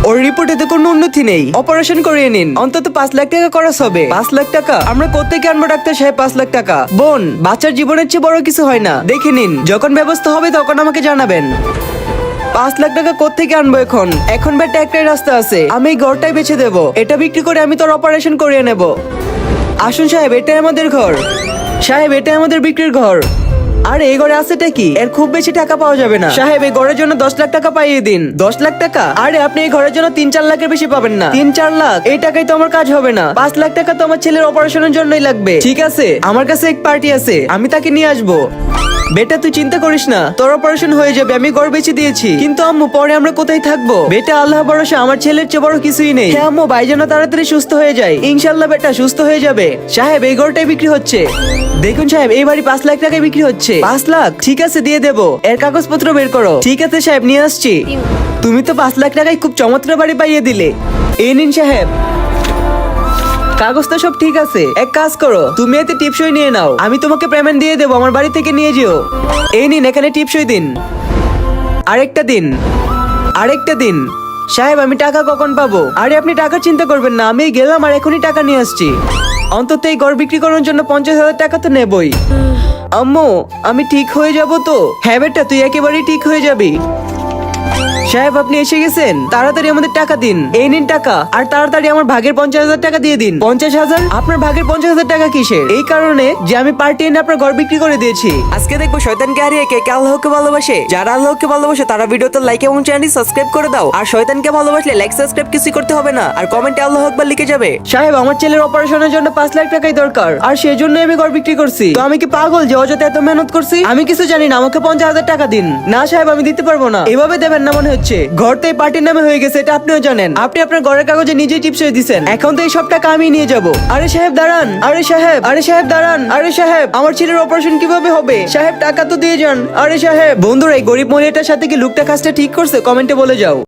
ওর রিপোর্টে তো কোনো উন্নতি নেই, অপারেশন করিয়ে নিন, অন্তত 5 লাখ টাকা খরচ হবে। 5 লাখ টাকা আমরা কোত্থেকে আনবো ডাক্তার সাহেব? 5 লাখ টাকা বোন, বাচ্চার জীবনের চেয়ে বড় কিছু হয় না। দেখে নিন, যখন ব্যবস্থা হবে তখন আমাকে জানাবেন। 5 লাখ টাকা কোত্থেকে আনবো এখন? এখন বেটা একটাই রাস্তা আছে, আমি এই ঘরটাই বেছে দেবো। এটা বিক্রি করে আমি তোর অপারেশন করিয়ে নেব। আসুন সাহেব, এটাই আমাদের ঘর। সাহেব, এটাই আমাদের বিক্রির ঘর। আরে এই ঘরে আছেটা কি? এর খুব বেশি টাকা পাওয়া যাবে না। সাহেব, এই ঘরের জন্য 10 লাখ টাকা পাইয়ে দিন। 10 লাখ টাকা? আরে আপনি এই ঘরের জন্য 3-4 লাখের বেশি পাবেন না। 3-4 লাখ এই টাকায় তো আমার কাজ হবে না। 5 লাখ টাকা তো আমার ছেলের অপারেশনের জন্যই লাগবে। ঠিক আছে, আমার কাছে এক পার্টি আছে, আমি তাকে নিয়ে আসবো। বেটা তুই চিন্তা করিস না, তোর অপারেশন হয়ে যাবে। আমি ঘর বেঁচে দিয়েছি। কিন্তু আম্মু, পরে আমরা কোথায় থাকবো? বেটা আল্লাহ ভরসা, আমার ছেলের চেয়ে বড় কিছুই নেই। হ্যাঁ আম্মু, ভাই যেন তাড়াতাড়ি সুস্থ হয়ে যায়। ইনশাল্লাহ বেটা সুস্থ হয়ে যাবে। সাহেব, এই ঘরটাই বিক্রি হচ্ছে। দেখুন সাহেব, এই বাড়ি 5 লাখ টাকায় বিক্রি হচ্ছে। 5 লাখ? ঠিক আছে, দিয়ে দেবো। এর কাগজপত্র বের করো। ঠিক আছে সাহেব, নিয়ে আসছি। তুমি তো 5 লাখ টাকায় খুব চমৎকার বাড়ি পাইয়ে দিলে। এই নিন সাহেব, কাগজ তো সব ঠিক আছে। এক কাজ করো, তুমি এতে টিপসই নিয়ে নাও, আমি তোমাকে পেমেন্ট দিয়ে দেবো। আমার বাড়ি থেকে নিয়ে যেও। এই নিন, এখানে টিপসই দিন। আরেকটা দিন, আরেকটা দিন। সাহেব, আমি টাকা কখন পাবো? আরে আপনি টাকার চিন্তা করবেন না, আমি গেলাম আর এখনই টাকা নিয়ে আসছি। অন্তত এই ঘর বিক্রি করার জন্য 50,000 টাকা তো নেবই। আম্মু, আমি ঠিক হয়ে যাব তো? হ্যাঁ বেটা, তুই একেবারেই ঠিক হয়ে যাবি। সাহেব, আপনি এসে গেছেন, তাড়াতাড়ি আমাদের টাকা দিন। এই নিন টাকা, আর তাড়াতাড়ি আমার ভাগের 50,000 টাকা দিয়ে দিন। 50,000? আপনার ভাগের 50,000 টাকা কিসের? এই কারণে যে আমি পার্টি এনে আপনার ঘর বিক্রি করে দিয়েছি। আজকে দেখবো শয়তানকে হারিয়ে কে কে আল্লাহকে ভালোবাসে। যারা আল্লাহকে ভালোবাসে তারা ভিডিওতে লাইক এবং চ্যানেল সাবস্ক্রাইব করে দাও। আর শয়তানকে ভালোবাসলে লাইক সাবস্ক্রাইব কিছু করতে হবে না, আর কমেন্টে আল্লাহু আকবার লিখে যাবে। সাহেব, আমার ছেলের অপারেশনের জন্য 5 লাখ টাকাই দরকার, আর সেই জন্য আমি ঘর বিক্রি করছি। তো আমি কি পাগল যে অযথা এত মেহনত করছি? আমি কিছু জানি না, আমাকে 50,000 টাকা দিন। না সাহেব, আমি দিতে পারবো না। এভাবে দেবেন না মনে হচ্ছে। ঘরটাই পার্টির নামে হয়ে গেছে, এটা আপনিও জানেন। আপনি আপনার ঘরের কাগজে নিজেই টিপস হয়ে দিচ্ছেন। এখন তো এই সব টাকা আমি নিয়ে যাব। আরে সাহেব দাঁড়ান, আরে সাহেব, আরে সাহেব দাঁড়ান, আরে সাহেব, আমার ছেলের অপারেশন কিভাবে হবে? সাহেব টাকা তো দিয়ে যান। আরে সাহেব। বন্ধুরা, এই গরিব মহিলাটার সাথে কি লোকটা কাজটা ঠিক করছে? কমেন্টে বলে যাও।